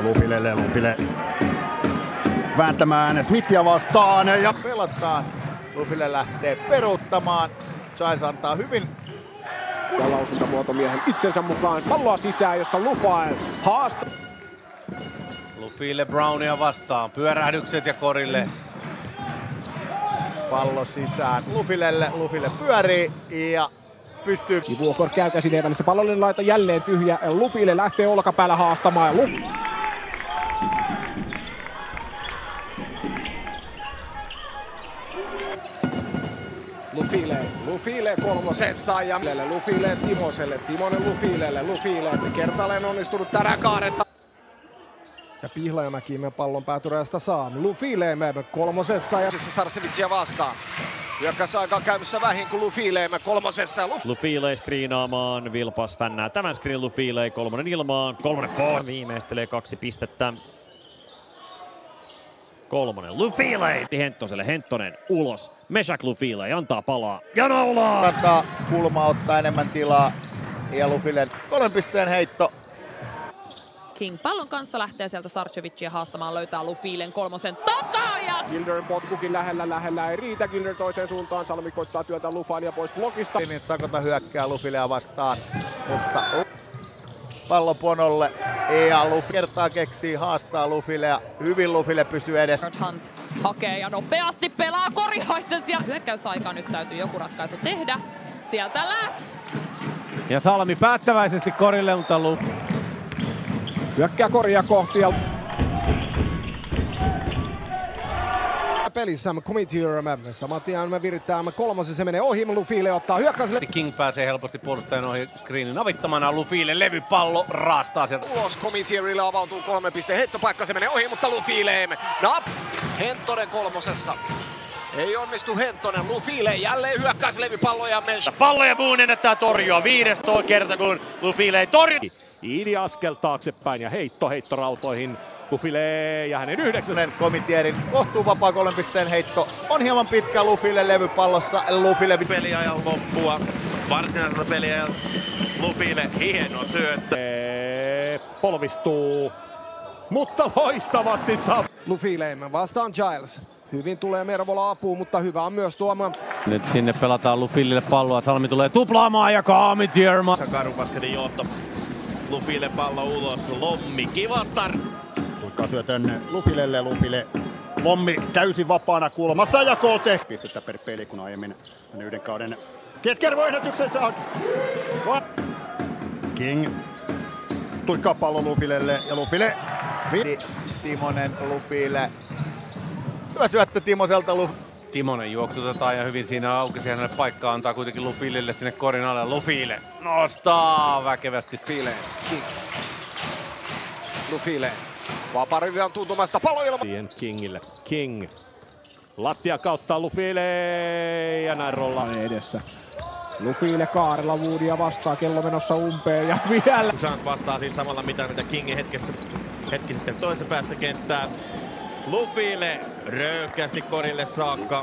Pallo Lufilelle, Lufile vääntämään Smithia vastaan ja pelataan. Lufile lähtee peruuttamaan. Giles antaa hyvin. Ja lausuntamuotomiehen itsensä mukaan palloa sisään, jossa Lufael haastaa. Lufile Brownia vastaan. Pyörähdykset ja korille. Pallo sisään Lufilelle. Lufile pyörii ja pystyy. Vuokor käy käsineen välissä. Pallollinen laita jälleen tyhjä. Lufile lähtee olkapäällä haastamaan. Lufile kolmosessa ja Lufile Timoselle, Timonen Lufilelle, kertaalleen onnistunut täräkaaretta. Ja Pihlajamäki pallon päätyräjästä saa. Lufile kolmosessa ja Sarsevicia vastaan. Hyökkäysaika on käymässä vähin kuin Lufile kolmosessa. Lufile screenaamaan, Vilpas fännää tämän screen Lufile, kolmonen ilmaan, kolmonen pois. Viimeistelee 2 pistettä. Kolmonen Lufile Henttoselle, Henttonen ulos. Meshak Lufile antaa palaa ja naulaa! Antaa kulmaa, ottaa enemmän tilaa ja Lufilen 3 pisteen heitto. King pallon kanssa lähtee sieltä Sarcevicia haastamaan, löytää Lufilen kolmosen takaa ja... Gilder potkukin lähellä, ei riitä. Gilder toiseen suuntaan, Salmi koittaa työtä Lufania pois blokista. Niin Sakota hyökkää Lufilea vastaan, mutta pallo Ponolle ja Lufi kertaa keksii, haastaa Lufilea. Hyvin Lufile pysyy edessä. Hunt hakee ja nopeasti pelaa Korihoitsens ja hyökkäysaikaan nyt täytyy joku ratkaisu tehdä. Sieltä lähtee. Ja Salmi päättäväisesti korille, mutta hyökkää koria kohti ja... Pelissä committee saman tien virittää kolmosen, se menee ohi, Lufile ottaa hyökkäyselle. King pääsee helposti puolustajan ohi screenin avittamana. Lufile levypallo raastaa sieltä. Ulos committeerille avautuu 3 pisteen heittopaikka, se menee ohi, mutta Lufile Henttonen kolmosessa. Ei onnistu Henttonen, Lufile jälleen hyökkäys levypallo ja Mesh. Pallo ja Boone ennättää torjua 5. kerta kun Lufile torjuu. Iidi askel taaksepäin ja heitto rautoihin. Lufile ja hänen 9. Komitierin kohtuu vapaa 3 pisteen heitto. On hieman pitkä Lufile levypallossa. Lufile peliajan loppua. Varsinaisella peliajalla Lufile hieno syöttö. Polvistuu. Mutta loistavasti saa. Lufile vastaan Giles. Hyvin tulee Mervola apuun, mutta hyvä on myös tuomaan. Nyt sinne pelataan Lufilille palloa. Salmi tulee tuplaamaan ja Kamitierma. Karupasketin johto. Lufile pallo ulos. Lommi kivastar. Tuikkaa syötön Lufilelle, Lufile. Lommi täysin vapaana kulmassa ja KT. Pistettä per peli, kun aiemmin yhden kauden keskiarvoennätyksessä on King. Tuikkaa pallo Lufilelle ja Lufile. Timonen Lufile. Hyvä syöttö Timoselta. Timonen juoksutetaan ja hyvin siinä aukesi hänelle paikkaa, antaa kuitenkin Lufilelle sinne korin alle. Lufile nostaa väkevästi Lufile. Lufile. Vapaa on tuntumasta pallo ilman. Kingille. King. Lattia kautta Lufile ja näin rollaan edessä. Lufile kaarella Woodia vastaa, kello menossa umpeen ja vielä. Usant vastaa siis samalla mitä King hetki sitten toisessa päässä kenttää. Lufile röyhkeästi korille saakka.